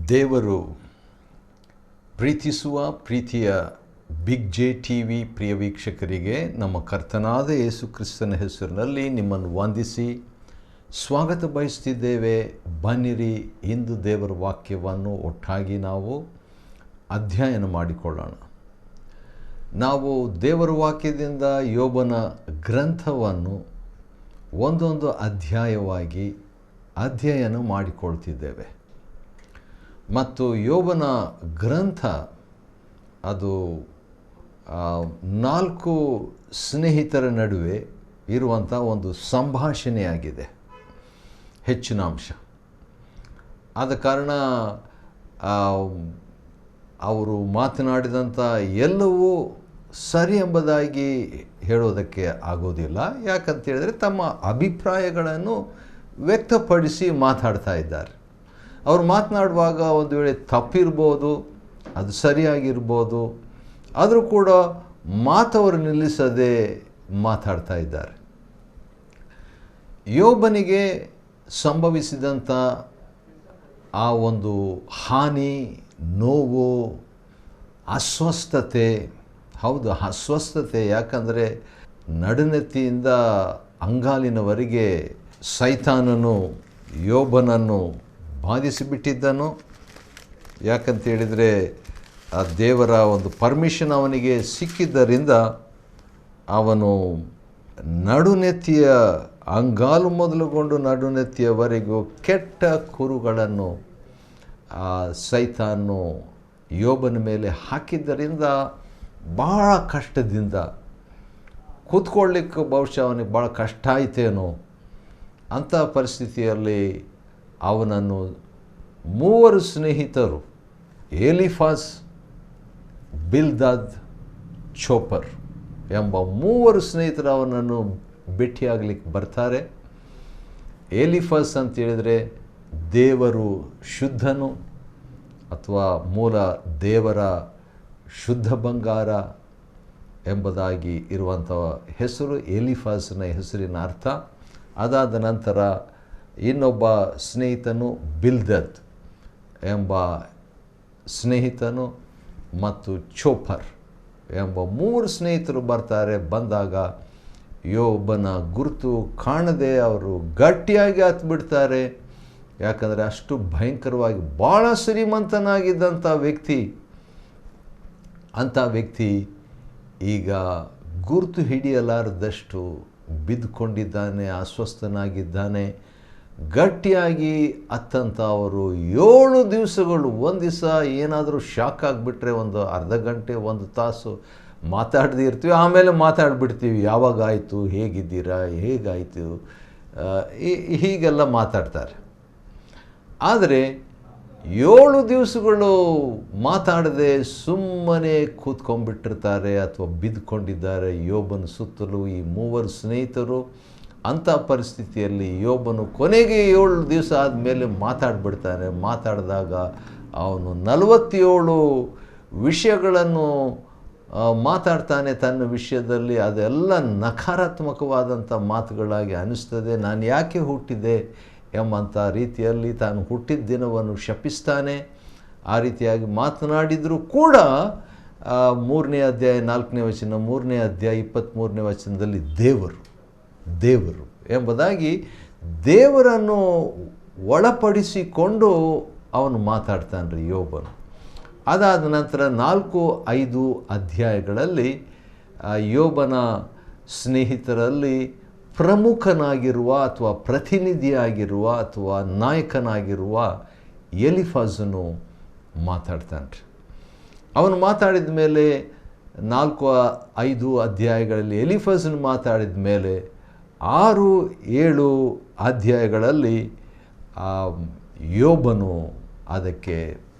ದೇವರು ಪ್ರೀತಿಸುವ ಪ್ರೀತಿಯ ಬಿಗ್ ಜೆ ಟಿ ವಿ ಪ್ರಿಯ ವೀಕ್ಷಕರಿಗೆ ನಮ್ಮ ಕರ್ತನಾದ ಯೇಸು ಕ್ರಿಸ್ತನ ಹೆಸರಿನಲ್ಲಿ ನಿಮ್ಮನ್ನು ವಂದಿಸಿ ಸ್ವಾಗತ ಬಯಸ್ತಿದ್ದೇವೆ. ಬನ್ನಿರಿ, ಇಂದು ದೇವರ ವಾಕ್ಯವನ್ನು ಒಟ್ಟಾಗಿ ನಾವು ಅಧ್ಯಯನ ಮಾಡಿಕೊಳ್ಳೋಣ. ನಾವು ದೇವರ ವಾಕ್ಯದಿಂದ ಯೋಬನ ಗ್ರಂಥವನ್ನು ಒಂದೊಂದು ಅಧ್ಯಾಯವಾಗಿ ಅಧ್ಯಯನ ಮಾಡಿಕೊಳ್ತಿದ್ದೇವೆ. ಮತ್ತು ಯೋಬನ ಗ್ರಂಥ ಅದು 4 ಸ್ನೇಹಿತರ ನಡುವೆ ಇರುವಂಥ ಒಂದು ಸಂಭಾಷಣೆಯಾಗಿದೆ, ಹೆಚ್ಚಿನ ಅಂಶ. ಆದ ಕಾರಣ ಅವರು ಮಾತನಾಡಿದಂಥ ಎಲ್ಲವೂ ಸರಿ ಎಂಬುದಾಗಿ ಹೇಳೋದಕ್ಕೆ ಆಗೋದಿಲ್ಲ. ಯಾಕಂತೇಳಿದರೆ ತಮ್ಮ ಅಭಿಪ್ರಾಯಗಳನ್ನು ವ್ಯಕ್ತಪಡಿಸಿ ಮಾತಾಡ್ತಾ ಇದ್ದಾರೆ. ಅವರು ಮಾತನಾಡುವಾಗ ಒಂದು ವೇಳೆ ತಪ್ಪಿರ್ಬೋದು, ಅದು ಸರಿಯಾಗಿರ್ಬೋದು, ಆದರೂ ಕೂಡ ಮಾತವರು ನಿಲ್ಲಿಸದೆ ಮಾತಾಡ್ತಾ ಇದ್ದಾರೆ. ಯೋಬನಿಗೆ ಸಂಭವಿಸಿದಂಥ ಆ ಒಂದು ಹಾನಿ, ನೋವು, ಅಸ್ವಸ್ಥತೆ, ಹೌದು ಅಸ್ವಸ್ಥತೆ. ಯಾಕಂದರೆ ನಡುನೆತ್ತಿಯಿಂದ ಅಂಗಾಲಿನವರೆಗೆ ಸೈತಾನನು ಯೋಬನನ್ನು ಬಾಧಿಸಿಬಿಟ್ಟಿದ್ದನು. ಯಾಕಂತೇಳಿದರೆ ಆ ದೇವರ ಒಂದು ಪರ್ಮಿಷನ್ ಅವನಿಗೆ ಸಿಕ್ಕಿದ್ದರಿಂದ ಅವನು ನಡುನೆತ್ತಿಯ ಅಂಗಾಲು ಮೊದಲುಗೊಂಡು ನಡುನೆತ್ತಿಯವರೆಗೂ ಕೆಟ್ಟ ಕುರುಗಳನ್ನು ಆ ಸೈತಾನು ಯೋಬನ ಮೇಲೆ ಹಾಕಿದ್ದರಿಂದ ಭಾಳ ಕಷ್ಟದಿಂದ ಕೂತ್ಕೊಳ್ಳಿಕ್ಕೆ ಬಹುಶಃ ಅವನಿಗೆ ಭಾಳ ಕಷ್ಟ ಆಯ್ತೇನೋ. ಅಂಥ ಪರಿಸ್ಥಿತಿಯಲ್ಲಿ ಅವನನ್ನು 3 ಸ್ನೇಹಿತರು, ಎಲಿಫಾಸ್, ಬಿಲ್ದಾದ್, ಚೋಪರ್ ಎಂಬ 3 ಸ್ನೇಹಿತರು ಅವನನ್ನು ಭೇಟಿಯಾಗಲಿಕ್ಕೆ ಬರ್ತಾರೆ. ಎಲಿಫಾಸ್ ಅಂತೇಳಿದರೆ ದೇವರು ಶುದ್ಧನು ಅಥವಾ ಮೂಲ ದೇವರ ಶುದ್ಧ ಬಂಗಾರ ಎಂಬುದಾಗಿ ಇರುವಂಥ ಹೆಸರು ಎಲಿಫಾಸ್ನ ಹೆಸರಿನ ಅರ್ಥ. ಅದಾದ ನಂತರ ಇನ್ನೊಬ್ಬ ಸ್ನೇಹಿತನು ಬಿಲ್ದದ್ ಎಂಬ ಸ್ನೇಹಿತನು ಮತ್ತು ಚೋಪರ್ ಎಂಬ 3 ಸ್ನೇಹಿತರು ಬರ್ತಾರೆ. ಬಂದಾಗ ಯೋಬನ ಗುರುತು ಕಾಣದೆ ಅವರು ಗಟ್ಟಿಯಾಗಿ ಹತ್ಬಿಡ್ತಾರೆ. ಯಾಕಂದರೆ ಅಷ್ಟು ಭಯಂಕರವಾಗಿ ಭಾಳ ಶ್ರೀಮಂತನಾಗಿದ್ದಂಥ ವ್ಯಕ್ತಿ, ಅಂಥ ವ್ಯಕ್ತಿ ಈಗ ಗುರುತು ಹಿಡಿಯಲಾರದಷ್ಟು ಬಿದ್ದುಕೊಂಡಿದ್ದಾನೆ, ಅಸ್ವಸ್ಥನಾಗಿದ್ದಾನೆ. ಗಟ್ಟಿಯಾಗಿ ಅತ್ತಂತ ಅವರು 7 ದಿವಸಗಳು, ಒಂದು ದಿವಸ ಏನಾದರೂ ಶಾಕ್ ಆಗಿಬಿಟ್ರೆ ಒಂದು ಅರ್ಧ ಗಂಟೆ 1 ತಾಸು ಮಾತಾಡದೇ ಇರ್ತೀವಿ, ಆಮೇಲೆ ಮಾತಾಡಿಬಿಡ್ತೀವಿ. ಯಾವಾಗಾಯಿತು, ಹೇಗಿದ್ದೀರಾ, ಹೇಗಾಯಿತು, ಹೀಗೆಲ್ಲ ಮಾತಾಡ್ತಾರೆ. ಆದರೆ 7 ದಿವಸಗಳು ಮಾತಾಡದೆ ಸುಮ್ಮನೆ ಕೂತ್ಕೊಂಡ್ಬಿಟ್ಟಿರ್ತಾರೆ ಅಥವಾ ಬಿದ್ದುಕೊಂಡಿದ್ದಾರೆ ಯೋಬನ ಸುತ್ತಲೂ ಈ 3 ಸ್ನೇಹಿತರು. ಅಂಥ ಪರಿಸ್ಥಿತಿಯಲ್ಲಿ ಯೋಬನು ಕೊನೆಗೆ 7 ದಿವಸ ಆದಮೇಲೆ ಮಾತಾಡಿಬಿಡ್ತಾನೆ. ಮಾತಾಡಿದಾಗ ಅವನು 47 ವಿಷಯಗಳನ್ನು ಮಾತಾಡ್ತಾನೆ ತನ್ನ ವಿಷಯದಲ್ಲಿ. ಅದೆಲ್ಲ ನಕಾರಾತ್ಮಕವಾದಂಥ ಮಾತುಗಳಾಗಿ ಅನಿಸ್ತದೆ. ನಾನು ಯಾಕೆ ಹುಟ್ಟಿದೆ ಎಂಬಂಥ ರೀತಿಯಲ್ಲಿ ತಾನು ಹುಟ್ಟಿದ ದಿನವನ್ನು ಶಪಿಸ್ತಾನೆ. ಆ ರೀತಿಯಾಗಿ ಮಾತನಾಡಿದರೂ ಕೂಡ 3ನೇ ಅಧ್ಯಾಯ 4ನೇ ವಚನ, 3ನೇ ಅಧ್ಯಾಯ 23ನೇ ವಚನದಲ್ಲಿ ದೇವರು ಎಂಬುದಾಗಿ ದೇವರನ್ನು ಒಳಪಡಿಸಿಕೊಂಡು ಅವನು ಮಾತಾಡ್ತಾನೆ ರೀ ಯೋಬನು. ಅದಾದ ನಂತರ 4-5 ಅಧ್ಯಾಯಗಳಲ್ಲಿ ಯೋಬನ ಸ್ನೇಹಿತರಲ್ಲಿ ಪ್ರಮುಖನಾಗಿರುವ ಅಥವಾ ಪ್ರತಿನಿಧಿಯಾಗಿರುವ ಅಥವಾ ನಾಯಕನಾಗಿರುವ ಎಲಿಫಾಜನು ಮಾತಾಡ್ತಾನೆ. ಅವನು ಮಾತಾಡಿದ ಮೇಲೆ 4-5 ಅಧ್ಯಾಯಗಳಲ್ಲಿ ಎಲಿಫಾಜನು ಮಾತಾಡಿದ ಮೇಲೆ 6-7 ಅಧ್ಯಾಯಗಳಲ್ಲಿ ಯೋಬನು ಅದಕ್ಕೆ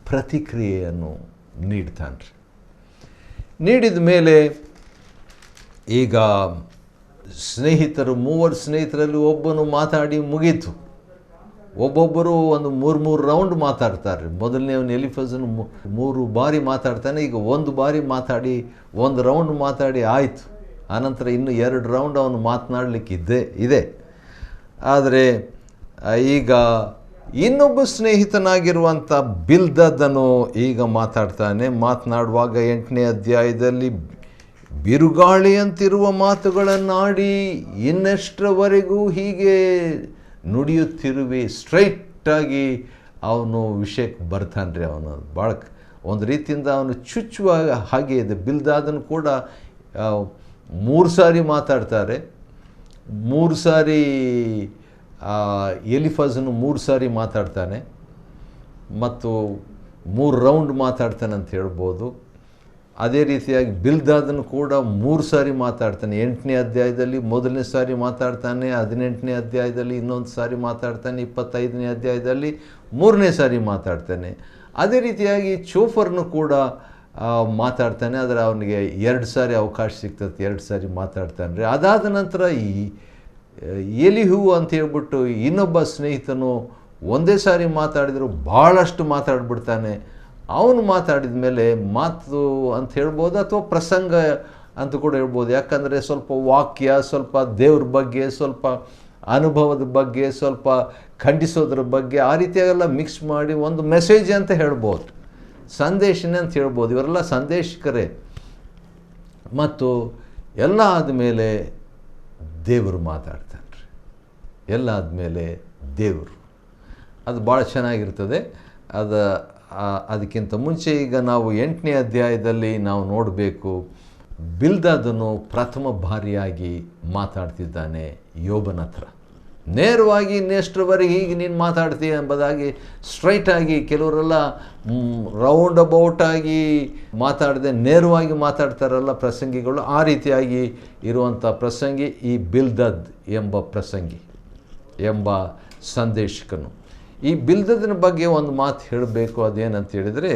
ಪ್ರತಿಕ್ರಿಯೆಯನ್ನು ನೀಡ್ತಾನೆ. ನೀಡಿದ ಮೇಲೆ ಈಗ ಸ್ನೇಹಿತರು 3 ಸ್ನೇಹಿತರಲ್ಲಿ ಒಬ್ಬನು ಮಾತಾಡಿ ಮುಗೀತು. ಒಬ್ಬೊಬ್ಬರು ಒಂದು 3 ರೌಂಡ್ ಮಾತಾಡ್ತಾರೆ. ಮೊದಲನೇವನು ಎಲಿಫಾಜನು 3 ಬಾರಿ ಮಾತಾಡ್ತಾನೆ. ಈಗ 1 ಬಾರಿ ಮಾತಾಡಿ 1 ರೌಂಡ್ ಮಾತಾಡಿ ಆಯಿತು. ಆನಂತರ ಇನ್ನು 2 ರೌಂಡ್ ಅವನು ಮಾತನಾಡಲಿಕ್ಕಿದೆ. ಆದರೆ ಈಗ ಇನ್ನೊಬ್ಬ ಸ್ನೇಹಿತನಾಗಿರುವಂಥ ಬಿಲ್ದದನು ಈಗ ಮಾತನಾಡುವಾಗ 8ನೇ ಅಧ್ಯಾಯದಲ್ಲಿ ಬಿರುಗಾಳಿಯಂತಿರುವ ಮಾತುಗಳನ್ನಾಡಿ ಇನ್ನೆಷ್ಟರವರೆಗೂ ಹೀಗೆ ನುಡಿಯುತ್ತಿರುವೆ. ಸ್ಟ್ರೈಟಾಗಿ ಅವನು ವಿಷಯಕ್ಕೆ ಬರ್ತಾನೆ ರೀ. ಅವನು ಭಾಳ ಒಂದು ರೀತಿಯಿಂದ ಅವನು ಚುಚ್ಚುವ ಹಾಗೆ ಇದೆ. ಬಿಲ್ದಾದನು ಕೂಡ 3 ಸಾರಿ ಮಾತಾಡ್ತಾರೆ. 3 ಸಾರಿ ಎಲಿಫಜನು 3 ಸಾರಿ ಮಾತಾಡ್ತಾನೆ ಮತ್ತು 3 ರೌಂಡ್ ಮಾತಾಡ್ತಾನೆ ಅಂತ ಹೇಳ್ಬೋದು. ಅದೇ ರೀತಿಯಾಗಿ ಬಿಲ್ದಾದನು ಕೂಡ 3 ಸಾರಿ ಮಾತಾಡ್ತಾನೆ. 8ನೇ ಅಧ್ಯಾಯದಲ್ಲಿ ಮೊದಲನೇ ಸಾರಿ ಮಾತಾಡ್ತಾನೆ, 18ನೇ ಅಧ್ಯಾಯದಲ್ಲಿ ಇನ್ನೊಂದು ಸಾರಿ ಮಾತಾಡ್ತಾನೆ, 25ನೇ ಅಧ್ಯಾಯದಲ್ಲಿ 3ನೇ ಸಾರಿ ಮಾತಾಡ್ತಾನೆ. ಅದೇ ರೀತಿಯಾಗಿ ಚೋಫರ್ನು ಕೂಡ ಮಾತಾಡ್ತಾನೆ, ಆದರೆ ಅವನಿಗೆ 2 ಸಾರಿ ಅವಕಾಶ ಸಿಗ್ತದೆ, 2 ಸಾರಿ ಮಾತಾಡ್ತಾನೆ ರೀ. ಅದಾದ ನಂತರ ಈ ಎಲಿಹು ಅಂತ ಹೇಳ್ಬಿಟ್ಟು ಇನ್ನೊಬ್ಬ ಸ್ನೇಹಿತನು ಒಂದೇ ಸಾರಿ ಮಾತಾಡಿದ್ರು ಭಾಳಷ್ಟು ಮಾತಾಡ್ಬಿಡ್ತಾನೆ. ಅವನು ಮಾತಾಡಿದ ಮೇಲೆ ಮಾತು ಅಂತ ಹೇಳ್ಬೋದು ಅಥವಾ ಪ್ರಸಂಗ ಅಂತ ಕೂಡ ಹೇಳ್ಬೋದು. ಯಾಕಂದರೆ ಸ್ವಲ್ಪ ವಾಕ್ಯ, ಸ್ವಲ್ಪ ದೇವ್ರ ಬಗ್ಗೆ, ಸ್ವಲ್ಪ ಅನುಭವದ ಬಗ್ಗೆ, ಸ್ವಲ್ಪ ಖಂಡಿಸೋದ್ರ ಬಗ್ಗೆ, ಆ ರೀತಿಯಾಗೆಲ್ಲ ಮಿಕ್ಸ್ ಮಾಡಿ ಒಂದು ಮೆಸೇಜ್ ಅಂತ ಹೇಳ್ಬೋದು, ಸಂದೇಶನೇ ಅಂತ ಹೇಳ್ಬೋದು. ಇವರೆಲ್ಲ ಸಂದೇಶಕರೇ. ಮತ್ತು ಎಲ್ಲ ಆದಮೇಲೆ ದೇವರು ಮಾತಾಡ್ತಾನೆ ರೀ. ಎಲ್ಲ ಆದಮೇಲೆ ದೇವರು, ಅದು ಭಾಳ ಚೆನ್ನಾಗಿರ್ತದೆ. ಅದಕ್ಕಿಂತ ಮುಂಚೆ ಈಗ ನಾವು 8ನೇ ಅಧ್ಯಾಯದಲ್ಲಿ ನಾವು ನೋಡಬೇಕು, ಬಿಲ್ದಾದನು ಪ್ರಥಮ ಬಾರಿಯಾಗಿ ಮಾತಾಡ್ತಿದ್ದಾನೆ ಯೋಬನ ಹತ್ರ. ನೇರವಾಗಿ ಇನ್ನೆಷ್ಟರವರೆಗೆ ಹೀಗೆ ನೀನು ಮಾತಾಡ್ತೀಯ ಎಂಬುದಾಗಿ ಸ್ಟ್ರೈಟಾಗಿ, ಕೆಲವರೆಲ್ಲ ರೌಂಡ್ ಅಬೌಟಾಗಿ ಮಾತಾಡದೆ ನೇರವಾಗಿ ಮಾತಾಡ್ತಾರಲ್ಲ ಪ್ರಸಂಗಿಗಳು, ಆ ರೀತಿಯಾಗಿ ಇರುವಂಥ ಪ್ರಸಂಗಿ ಈ ಬಿಲ್ದದ್ ಎಂಬ ಸಂದೇಶಕನು. ಈ ಬಿಲ್ದದನ ಬಗ್ಗೆ ಒಂದು ಮಾತು ಹೇಳಬೇಕು. ಅದೇನಂತ ಹೇಳಿದರೆ,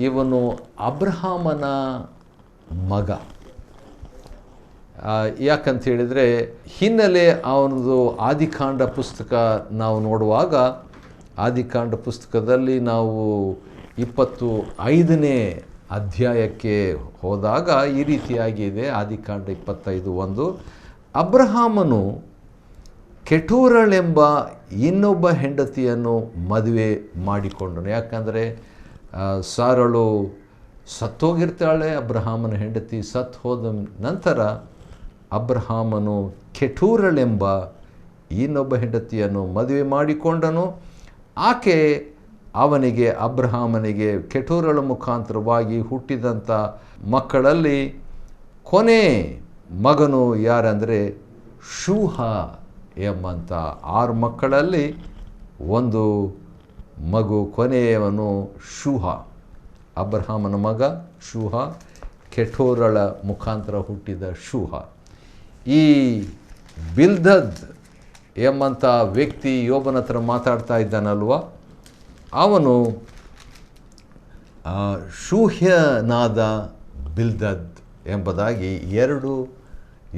ಇವನು ಅಬ್ರಹಾಮನ ಮಗ. ಯಾಕಂತ ಹೇಳಿದರೆ ಹಿನ್ನೆಲೆ ಅವನದು ಆದಿಕಾಂಡ ಪುಸ್ತಕ ನಾವು ನೋಡುವಾಗ, ಆದಿಕಾಂಡ ಪುಸ್ತಕದಲ್ಲಿ ನಾವು 25ನೇ ಅಧ್ಯಾಯಕ್ಕೆ ಹೋದಾಗ ಈ ರೀತಿಯಾಗಿದೆ. ಆದಿಕಾಂಡ 25:1, ಅಬ್ರಹಾಮನು ಕೆಟೂರಳೆಂಬ ಇನ್ನೊಬ್ಬ ಹೆಂಡತಿಯನ್ನು ಮದುವೆ ಮಾಡಿಕೊಂಡನು. ಯಾಕಂದರೆ ಸಾರಳು ಸತ್ತೋಗಿರ್ತಾಳೆ. ಅಬ್ರಹಾಮನ ಹೆಂಡತಿ ಸತ್ತು ಹೋದ ನಂತರ ಅಬ್ರಹಾಮನು ಕೆಟೂರಳೆಂಬ ಇನ್ನೊಬ್ಬ ಹೆಂಡತಿಯನ್ನು ಮದುವೆ ಮಾಡಿಕೊಂಡನು. ಆಕೆ ಅಬ್ರಹಾಮನಿಗೆ ಕೆಟೂರಳ ಮುಖಾಂತರವಾಗಿ ಹುಟ್ಟಿದಂಥ ಮಕ್ಕಳಲ್ಲಿ ಕೊನೆ ಮಗನು ಯಾರಂದರೆ ಶೂಹ ಎಂಬಂಥ 6 ಮಕ್ಕಳಲ್ಲಿ ಒಂದು ಮಗು, ಕೊನೆಯವನು ಶೂಹ. ಅಬ್ರಹಾಮನ ಮಗ ಶೂಹ, ಕೆಟೂರಳ ಮುಖಾಂತರ ಹುಟ್ಟಿದ ಶೂಹ. ಈ ಬಿಲ್ದದ್ ಎಂಬಂಥ ವ್ಯಕ್ತಿ ಯೋಬನ ಹತ್ರ ಮಾತಾಡ್ತಾ ಇದ್ದಾನಲ್ವ, ಅವನು ಶೂಹ್ಯನಾದ ಬಿಲ್ದದ್ ಎಂಬುದಾಗಿ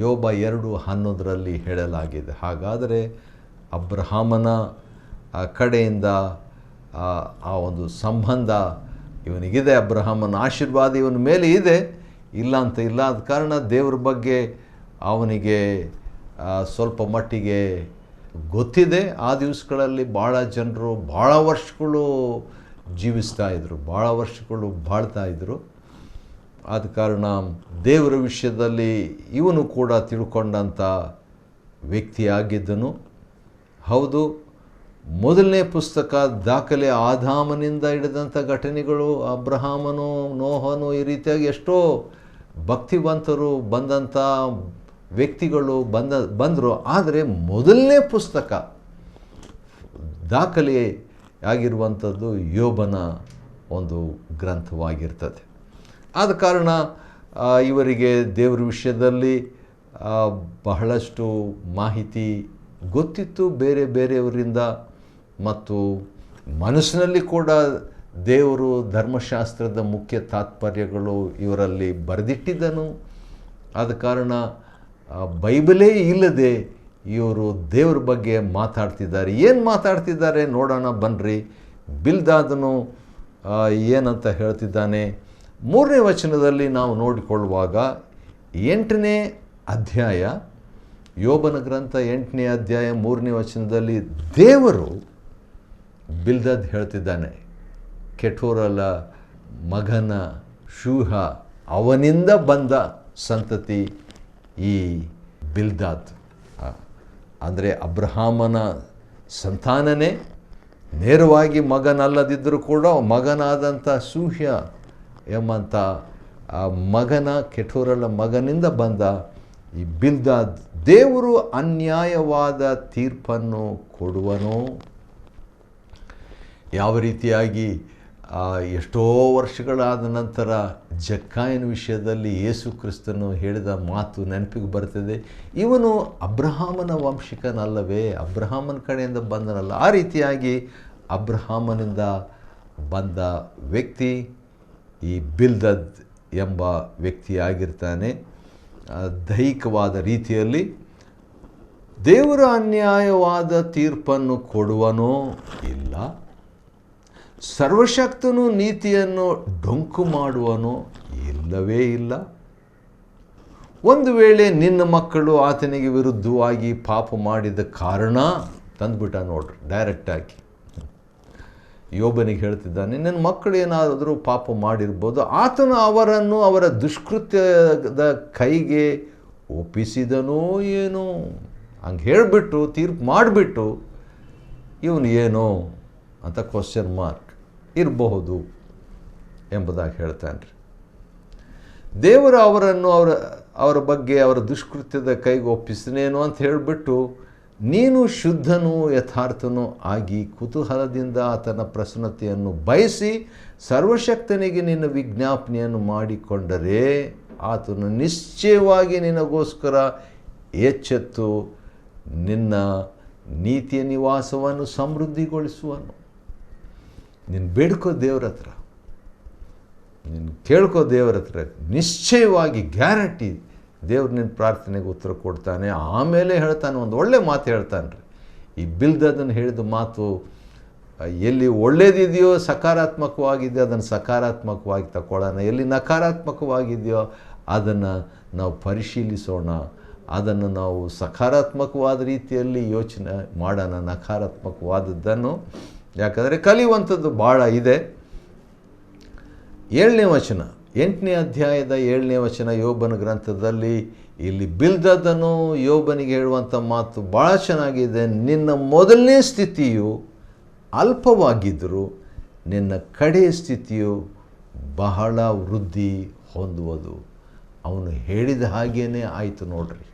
ಯೋಬ 2:11 ಹೇಳಲಾಗಿದೆ. ಹಾಗಾದರೆ ಅಬ್ರಹಾಮನ ಕಡೆಯಿಂದ ಆ ಒಂದು ಸಂಬಂಧ ಇವನಿಗಿದೆ. ಅಬ್ರಹಾಮನ ಆಶೀರ್ವಾದ ಇವನ ಮೇಲೆ ಇದೆ, ಇಲ್ಲ ಅಂತ ಇಲ್ಲ. ಆದ ಕಾರಣ ದೇವ್ರ ಬಗ್ಗೆ ಅವನಿಗೆ ಸ್ವಲ್ಪ ಮಟ್ಟಿಗೆ ಗೊತ್ತಿದೆ. ಆ ದಿವಸಗಳಲ್ಲಿ ಭಾಳ ಜನರು ಭಾಳ ವರ್ಷಗಳು ಜೀವಿಸ್ತಾಯಿದ್ರು, ಭಾಳ ವರ್ಷಗಳು ಬಾಳ್ತಾಯಿದ್ರು. ಆದ ಕಾರಣ ದೇವರ ವಿಷಯದಲ್ಲಿ ಇವನು ಕೂಡ ತಿಳ್ಕೊಂಡಂಥ ವ್ಯಕ್ತಿಯಾಗಿದ್ದನು. ಹೌದು, ಮೊದಲನೇ ಪುಸ್ತಕ ದಾಖಲೆ ಆದಾಮನಿಂದ ಹಿಡಿದಂಥ ಘಟನೆಗಳು, ಅಬ್ರಹಾಮನು, ನೋಹನು, ಈ ರೀತಿಯಾಗಿ ಎಷ್ಟೋ ಭಕ್ತಿವಂತರು ಬಂದಂಥ ವ್ಯಕ್ತಿಗಳು ಬಂದರು. ಆದರೆ ಮೊದಲನೇ ಪುಸ್ತಕ ದಾಖಲೆ ಆಗಿರುವಂಥದ್ದು ಯೋಬನ ಒಂದು ಗ್ರಂಥವಾಗಿರ್ತದೆ. ಆದ ಕಾರಣ ಇವರಿಗೆ ದೇವರ ವಿಷಯದಲ್ಲಿ ಬಹಳಷ್ಟು ಮಾಹಿತಿ ಗೊತ್ತಿತ್ತು ಬೇರೆ ಬೇರೆಯವರಿಂದ. ಮತ್ತು ಮನಸ್ಸಿನಲ್ಲಿ ಕೂಡ ದೇವರು ಧರ್ಮಶಾಸ್ತ್ರದ ಮುಖ್ಯ ತಾತ್ಪರ್ಯಗಳು ಇವರಲ್ಲಿ ಬರೆದಿಟ್ಟಿದ್ದನು. ಆದ ಕಾರಣ ಬೈಬಲೇ ಇಲ್ಲದೆ ಇವರು ದೇವ್ರ ಬಗ್ಗೆ ಮಾತಾಡ್ತಿದ್ದಾರೆ. ಏನು ಮಾತಾಡ್ತಿದ್ದಾರೆ ನೋಡೋಣ ಬನ್ನಿರಿ. ಬಿಲ್ದಾದನು ಏನಂತ ಹೇಳ್ತಿದ್ದಾನೆ 3ನೇ ವಚನದಲ್ಲಿ ನಾವು ನೋಡಿಕೊಳ್ಳುವಾಗ, 8ನೇ ಅಧ್ಯಾಯ ಯೋಬನ ಗ್ರಂಥ 8ನೇ ಅಧ್ಯಾಯ 3ನೇ ವಚನದಲ್ಲಿ, ದೇವರು ಬಿಲ್ದದ್ ಹೇಳ್ತಿದ್ದಾನೆ, ಕೆಟೂರಲ ಮಗನ ಶೂಹ, ಅವನಿಂದ ಬಂದ ಸಂತತಿ ಈ ಬಿಲ್ದಾದ್. ಅಂದರೆ ಅಬ್ರಹಾಮನ ಸಂತಾನನೇ, ನೇರವಾಗಿ ಮಗನಲ್ಲದಿದ್ದರೂ ಕೂಡ ಮಗನಾದಂಥ ಶೂಹ್ಯ ಎಂಬಂಥ ಆ ಮಗನ, ಕೆಟೂರಲ ಮಗನಿಂದ ಬಂದ ಈ ಬಿಲ್ದಾದ್ ದೇವರು ಅನ್ಯಾಯವಾದ ತೀರ್ಪನ್ನು ಕೊಡುವನೋ. ಯಾವ ರೀತಿಯಾಗಿ ಎಷ್ಟೋ ವರ್ಷಗಳಾದ ನಂತರ ಜಕ್ಕಾಯನ ವಿಷಯದಲ್ಲಿ ಯೇಸು ಕ್ರಿಸ್ತನು ಹೇಳಿದ ಮಾತು ನೆನಪಿಗೆ ಬರ್ತದೆ, ಇವನು ಅಬ್ರಹಾಮನ ವಂಶಿಕನಲ್ಲವೇ, ಅಬ್ರಹಾಮನ ಕಡೆಯಿಂದ ಬಂದನಲ್ಲ. ಆ ರೀತಿಯಾಗಿ ಅಬ್ರಹಾಮನಿಂದ ಬಂದ ವ್ಯಕ್ತಿ ಈ ಬಿಲ್ದದ್ ಎಂಬ ವ್ಯಕ್ತಿಯಾಗಿರ್ತಾನೆ. ದೈಹಿಕವಾದ ರೀತಿಯಲ್ಲಿ ದೇವರ ಅನ್ಯಾಯವಾದ ತೀರ್ಪನ್ನು ಕೊಡುವನೋ ಇಲ್ಲ, ಸರ್ವಶಕ್ತನು ನೀತಿಯನ್ನು ಡೊಂಕು ಮಾಡುವನೋ ಇಲ್ಲವೇ ಇಲ್ಲ. ಒಂದು ವೇಳೆ ನಿನ್ನ ಮಕ್ಕಳು ಆತನಿಗೆ ವಿರುದ್ಧವಾಗಿ ಪಾಪ ಮಾಡಿದ ಕಾರಣ ತಂದುಬಿಟ್ಟ ನೋಡ್ರಿ, ಡೈರೆಕ್ಟಾಗಿ ಯೋಬನಿಗೆ ಹೇಳ್ತಿದ್ದಾನೆ, ನನ್ನ ಮಕ್ಕಳು ಏನಾದರೂ ಪಾಪ ಮಾಡಿರ್ಬೋದು, ಆತನು ಅವರನ್ನು ಅವರ ದುಷ್ಕೃತ್ಯದ ಕೈಗೆ ಒಪ್ಪಿಸಿದನೋ ಏನೋ. ಹಂಗೆ ಹೇಳಿಬಿಟ್ಟು ತೀರ್ಪು ಮಾಡಿಬಿಟ್ಟು ಇವನು ಏನೋ ಅಂತ ಕ್ವಶನ್ ಮಾರ್ಕ್ ಇರಬಹುದು ಎಂಬುದಾಗಿ ಹೇಳ್ತಾನೆ ರೀ. ದೇವರು ಅವರನ್ನು ಅವರ ಬಗ್ಗೆ ಅವರ ದುಷ್ಕೃತ್ಯದ ಕೈಗೆ ಒಪ್ಪಿಸಿನೇನೋ ಅಂತ ಹೇಳಿಬಿಟ್ಟು, ನೀನು ಶುದ್ಧನೂ ಯಥಾರ್ಥನೂ ಆಗಿ ಕುತೂಹಲದಿಂದ ಆತನ ಪ್ರಸನ್ನತೆಯನ್ನು ಬಯಸಿ ಸರ್ವಶಕ್ತನಿಗೆ ನಿನ್ನ ವಿಜ್ಞಾಪನೆಯನ್ನು ಮಾಡಿಕೊಂಡರೆ ಆತನು ನಿಶ್ಚಯವಾಗಿ ನಿನಗೋಸ್ಕರ ಎಚ್ಚೆತ್ತು ನಿನ್ನ ನೀತಿಯ ನಿವಾಸವನ್ನು ಸಮೃದ್ಧಿಗೊಳಿಸುವನು. ನೀನು ಬೇಡ್ಕೋ ದೇವ್ರ ಹತ್ರ, ನೀನು ಕೇಳ್ಕೋ ದೇವ್ರ ಹತ್ರ, ನಿಶ್ಚಯವಾಗಿ ಗ್ಯಾರಂಟಿ ದೇವ್ರು ನಿನ್ನ ಪ್ರಾರ್ಥನೆಗೆ ಉತ್ತರ ಕೊಡ್ತಾನೆ. ಆಮೇಲೆ ಹೇಳ್ತಾನೆ, ಒಂದು ಒಳ್ಳೆ ಮಾತು ಹೇಳ್ತಾನೆ ರೀ. ಈ ಬಿಲ್ದದನ್ನು ಹೇಳಿದ ಮಾತು ಎಲ್ಲಿ ಒಳ್ಳೇದಿದೆಯೋ, ಸಕಾರಾತ್ಮಕವಾಗಿದೆಯೋ ಅದನ್ನು ಸಕಾರಾತ್ಮಕವಾಗಿ ತಗೊಳ್ಳೋಣ, ಎಲ್ಲಿ ನಕಾರಾತ್ಮಕವಾಗಿದೆಯೋ ಅದನ್ನು ನಾವು ಪರಿಶೀಲಿಸೋಣ, ಅದನ್ನು ನಾವು ಸಕಾರಾತ್ಮಕವಾದ ರೀತಿಯಲ್ಲಿ ಯೋಚನೆ ಮಾಡೋಣ, ನಕಾರಾತ್ಮಕವಾದದ್ದನ್ನು. ಯಾಕಂದರೆ ಕಲಿಯುವಂಥದ್ದು ಭಾಳ ಇದೆ. 7ನೇ ವಚನ, 8ನೇ ಅಧ್ಯಾಯದ 7ನೇ ವಚನ ಯೋಬನ ಗ್ರಂಥದಲ್ಲಿ ಇಲ್ಲಿ ಬಿಲ್ದದನು ಯೋಬನಿಗೆ ಹೇಳುವಂಥ ಮಾತು ಭಾಳ ಚೆನ್ನಾಗಿದೆ. ನಿನ್ನ ಮೊದಲನೇ ಸ್ಥಿತಿಯು ಅಲ್ಪವಾಗಿದ್ದರೂ ನಿನ್ನ ಕಡೆಯ ಸ್ಥಿತಿಯು ಬಹಳ ವೃದ್ಧಿ ಹೊಂದುವುದು. ಅವನು ಹೇಳಿದ ಹಾಗೇ ಆಯಿತು ನೋಡ್ರಿ.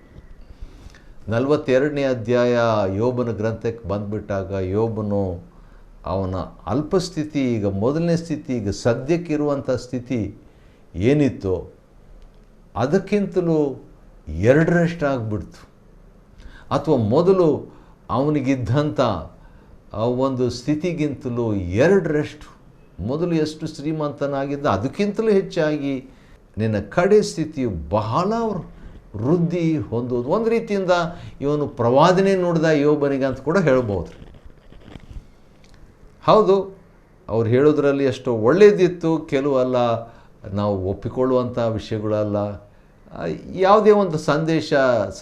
42ನೇ ಅಧ್ಯಾಯ ಯೋಬನ ಗ್ರಂಥಕ್ಕೆ ಬಂದುಬಿಟ್ಟಾಗ ಯೋಬನು ಅವನ ಅಲ್ಪಸ್ಥಿತಿ, ಈಗ ಮೊದಲನೇ ಸ್ಥಿತಿ, ಈಗ ಸದ್ಯಕ್ಕಿರುವಂಥ ಸ್ಥಿತಿ ಏನಿತ್ತೋ ಅದಕ್ಕಿಂತಲೂ 2ರಷ್ಟು ಆಗಿಬಿಡ್ತು. ಅಥವಾ ಮೊದಲು ಅವನಿಗಿದ್ದಂಥ ಒಂದು ಸ್ಥಿತಿಗಿಂತಲೂ 2ರಷ್ಟು, ಮೊದಲು ಎಷ್ಟು ಶ್ರೀಮಂತನಾಗಿದ್ದ ಅದಕ್ಕಿಂತಲೂ ಹೆಚ್ಚಾಗಿ ನಿನ್ನ ಕಡೆ ಸ್ಥಿತಿಯು ಬಹಳ ವೃದ್ಧಿ ಹೊಂದೋದು. ಒಂದು ರೀತಿಯಿಂದ ಇವನು ಪ್ರವಾದನೆ ನೋಡಿದ ಯೋಬನಿಗೆ ಅಂತ ಕೂಡ ಹೇಳ್ಬೋದು. ಹೌದು, ಅವ್ರು ಹೇಳೋದ್ರಲ್ಲಿ ಎಷ್ಟೋ ಒಳ್ಳೆಯದಿತ್ತು, ಕೆಲವೆಲ್ಲ ನಾವು ಒಪ್ಪಿಕೊಳ್ಳುವಂಥ ವಿಷಯಗಳಲ್ಲ. ಯಾವುದೇ ಒಂದು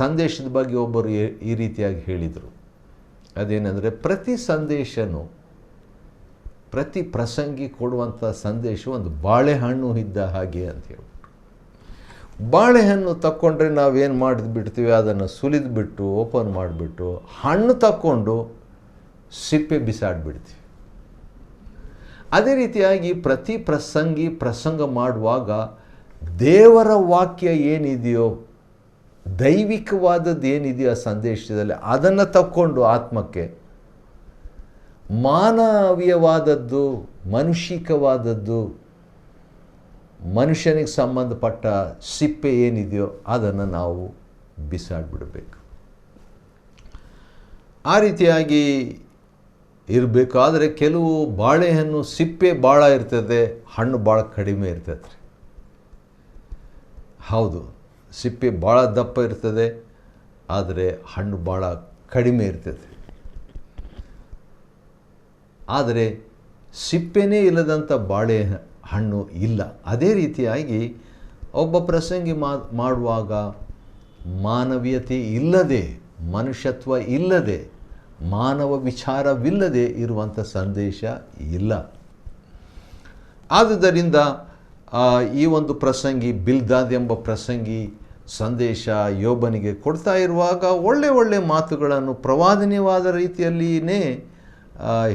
ಸಂದೇಶದ ಬಗ್ಗೆ ಒಬ್ಬರು ಈ ರೀತಿಯಾಗಿ ಹೇಳಿದರು. ಅದೇನೆಂದರೆ, ಪ್ರತಿ ಸಂದೇಶನೂ, ಪ್ರತಿ ಪ್ರಸಂಗಿ ಕೊಡುವಂಥ ಸಂದೇಶ ಒಂದು ಬಾಳೆಹಣ್ಣು ಇದ್ದ ಹಾಗೆ ಅಂತ ಹೇಳ್ಬಿಟ್ಟು, ಬಾಳೆಹಣ್ಣು ತಕ್ಕೊಂಡ್ರೆ ನಾವೇನು ಮಾಡಿದ್ಬಿಡ್ತೀವಿ, ಅದನ್ನು ಸುಲಿದ್ಬಿಟ್ಟು ಓಪನ್ ಮಾಡಿಬಿಟ್ಟು ಹಣ್ಣು ತಕ್ಕೊಂಡು ಸಿಪ್ಪೆ ಬಿಸಾಡಿಬಿಡ್ತೀವಿ. ಅದೇ ರೀತಿಯಾಗಿ ಪ್ರತಿ ಪ್ರಸಂಗ ಮಾಡುವಾಗ ದೇವರ ವಾಕ್ಯ ಏನಿದೆಯೋ, ದೈವಿಕವಾದದ್ದು ಏನಿದೆಯೋ ಆ ಸಂದೇಶದಲ್ಲಿ ಅದನ್ನು ತಕ್ಕೊಂಡು ಆತ್ಮಕ್ಕೆ ಮಾನವೀಯವಾದದ್ದು, ಮಾನುಷಿಕವಾದದ್ದು, ಮನುಷ್ಯನಿಗೆ ಸಂಬಂಧಪಟ್ಟ ಸಿಪ್ಪೆ ಏನಿದೆಯೋ ಅದನ್ನು ನಾವು ಬಿಸಾಡಿಬಿಡಬೇಕು. ಆ ರೀತಿಯಾಗಿ ಇರಬೇಕು. ಆದರೆ ಕೆಲವು ಬಾಳೆಹಣ್ಣು ಸಿಪ್ಪೆ ಭಾಳ ಇರ್ತದೆ, ಹಣ್ಣು ಭಾಳ ಕಡಿಮೆ ಇರ್ತದೆ. ಹೌದು, ಸಿಪ್ಪೆ ಭಾಳ ದಪ್ಪ ಇರ್ತದೆ, ಆದರೆ ಹಣ್ಣು ಭಾಳ ಕಡಿಮೆ ಇರ್ತದೆ. ಆದರೆ ಸಿಪ್ಪೆನೇ ಇಲ್ಲದಂಥ ಬಾಳೆ ಹಣ್ಣು ಇಲ್ಲ. ಅದೇ ರೀತಿಯಾಗಿ ಒಬ್ಬ ಪ್ರಸಂಗಿ ಮಾಡುವಾಗ ಮಾನವೀಯತೆ ಇಲ್ಲದೆ, ಮನುಷ್ಯತ್ವ ಇಲ್ಲದೆ ಮಾನವ ವಿಚಾರವಿಲ್ಲದೆ ಇರುವಂಥ ಸಂದೇಶ ಇಲ್ಲ. ಆದುದರಿಂದ ಈ ಒಂದು ಪ್ರಸಂಗಿ, ಬಿಲ್ದಾದ್ ಎಂಬ ಪ್ರಸಂಗಿ ಸಂದೇಶ ಯೋಬನಿಗೆ ಕೊಡ್ತಾ ಇರುವಾಗ ಒಳ್ಳೆ ಮಾತುಗಳನ್ನು ಪ್ರವಾದನೀಯವಾದ ರೀತಿಯಲ್ಲಿಯೇ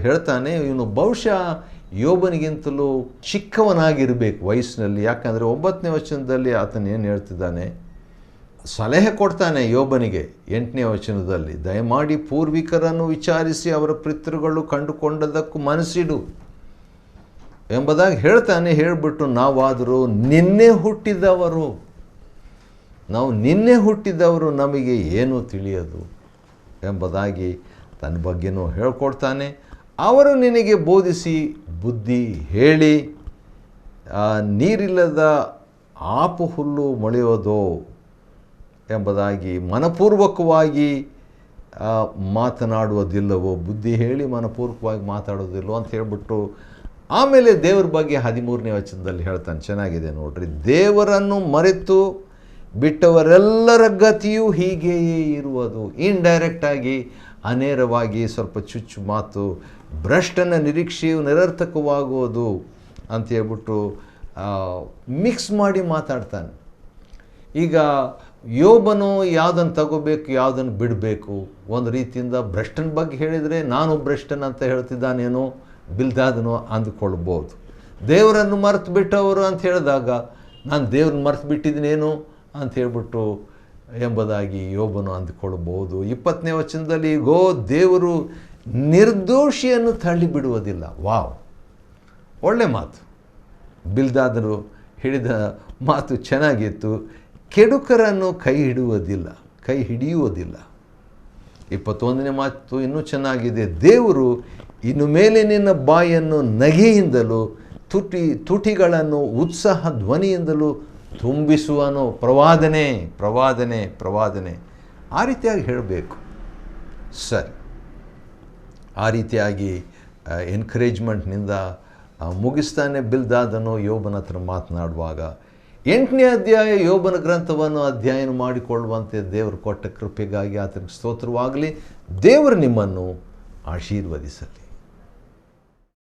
ಹೇಳ್ತಾನೆ. ಇವನು ಬಹುಶಃ ಯೋಬನಿಗಿಂತಲೂ ಚಿಕ್ಕವನಾಗಿರಬೇಕು ವಯಸ್ಸಿನಲ್ಲಿ. ಯಾಕಂದರೆ 9ನೇ ವಚನದಲ್ಲಿ ಆತನು ಏನು ಹೇಳ್ತಿದ್ದಾನೆ, ಸಲಹೆ ಕೊಡ್ತಾನೆ ಯೋಬನಿಗೆ 8ನೇ ವಚನದಲ್ಲಿ, ದಯಮಾಡಿ ಪೂರ್ವಿಕರನ್ನು ವಿಚಾರಿಸಿ ಅವರ ಪಿತೃಗಳು ಕಂಡುಕೊಂಡದಕ್ಕೂ ಮನಸ್ಸಿಡು ಎಂಬುದಾಗಿ ಹೇಳ್ತಾನೆ. ಹೇಳಿಬಿಟ್ಟು ನಾವಾದರೂ ನಿನ್ನೆ ಹುಟ್ಟಿದವರು ನಮಗೆ ಏನೂ ತಿಳಿಯದು ಎಂಬುದಾಗಿ ತನ್ನ ಬಗ್ಗೆನೂ ಹೇಳ್ಕೊಡ್ತಾನೆ. ಅವರು ನಿನಗೆ ಬೋಧಿಸಿ ಬುದ್ಧಿ ಹೇಳಿ, ನೀರಿಲ್ಲದ ಆಪು ಹುಲ್ಲು ಮೊಳೆಯೋದೋ ಎಂಬುದಾಗಿ ಮನಪೂರ್ವಕವಾಗಿ ಮಾತನಾಡುವುದಿಲ್ಲವೋ, ಬುದ್ಧಿ ಹೇಳಿ ಮನಪೂರ್ವಕವಾಗಿ ಮಾತಾಡೋದಿಲ್ಲವೋ ಅಂತ ಹೇಳ್ಬಿಟ್ಟು ಆಮೇಲೆ ದೇವರ ಬಗ್ಗೆ 13ನೇ ವಚನದಲ್ಲಿ ಹೇಳ್ತಾನೆ. ಚೆನ್ನಾಗಿದೆ ನೋಡ್ರಿ. ದೇವರನ್ನು ಮರೆತು ಬಿಟ್ಟವರೆಲ್ಲರ ಗತಿಯು ಹೀಗೆಯೇ ಇರುವುದು. ಇಂಡೈರೆಕ್ಟಾಗಿ, ಅನೇರವಾಗಿ, ಸ್ವಲ್ಪ ಚುಚ್ಚು ಮಾತು, ಭ್ರಷ್ಟನ ನಿರೀಕ್ಷೆಯು ನಿರರ್ಥಕವಾಗುವುದು ಅಂತ ಹೇಳ್ಬಿಟ್ಟು ಮಿಕ್ಸ್ ಮಾಡಿ ಮಾತಾಡ್ತಾನೆ. ಈಗ ಯೋಬನು ಯಾವುದನ್ನು ತಗೋಬೇಕು, ಯಾವುದನ್ನು ಬಿಡಬೇಕು, ಒಂದು ರೀತಿಯಿಂದ ಭ್ರಷ್ಟನ ಬಗ್ಗೆ ಹೇಳಿದರೆ ನಾನು ಭ್ರಷ್ಟನ ಅಂತ ಹೇಳ್ತಿದ್ದಾನೇನೋ ಬಿಲ್ದಾದನು ಅಂದುಕೊಳ್ಬೋದು. ದೇವರನ್ನು ಮರೆತು ಬಿಟ್ಟವರು ಅಂತ ಹೇಳಿದಾಗ ನಾನು ದೇವ್ರನ್ನ ಮರೆತು ಬಿಟ್ಟಿದ್ದೀನೇನು ಅಂತ ಹೇಳ್ಬಿಟ್ಟು ಎಂಬುದಾಗಿ ಯೋಬನು ಅಂದುಕೊಳ್ಬೋದು. 20ನೇ ವಚನದಲ್ಲಿ ದೇವರು ನಿರ್ದೋಷಿಯನ್ನು ತಳ್ಳಿಬಿಡುವುದಿಲ್ಲ. ವಾವ್, ಒಳ್ಳೆ ಮಾತು. ಬಿಲ್ದಾದನು ಹಿಡಿದ ಮಾತು ಚೆನ್ನಾಗಿತ್ತು. ಕೆಡುಕರನ್ನು ಕೈ ಹಿಡಿಯುವುದಿಲ್ಲ. 21ನೇ ಮಾತು ಇನ್ನೂ ಚೆನ್ನಾಗಿದೆ. ದೇವರು ಇನ್ನು ಮೇಲೆ ನಿನ್ನ ಬಾಯನ್ನು ನಗೆಯಿಂದಲೂ ತುಟಿಗಳನ್ನು ಉತ್ಸಾಹ ಧ್ವನಿಯಿಂದಲೂ ತುಂಬಿಸುವನು. ಪ್ರವಾದನೆ ಆ ರೀತಿಯಾಗಿ ಹೇಳಬೇಕು. ಸರಿ, ಆ ರೀತಿಯಾಗಿ ಎನ್ಕರೇಜ್ಮೆಂಟ್ನಿಂದ ಮುಗಿಸ್ತಾನೆ ಬಿಲ್ದಾದನು ಯೋಬನ ಹತ್ರ ಮಾತನಾಡುವಾಗ. 8ನೇ ಅಧ್ಯಾಯ ಯೋಬನ ಗ್ರಂಥವನ್ನು ಅಧ್ಯಯನ ಮಾಡಿಕೊಳ್ಳುವಂತೆ ದೇವರು ಕೊಟ್ಟ ಕೃಪೆಗಾಗಿ ಆತನಿಗೆ ಸ್ತೋತ್ರವಾಗಲಿ. ದೇವರು ನಿಮ್ಮನ್ನು ಆಶೀರ್ವದಿಸಲಿ.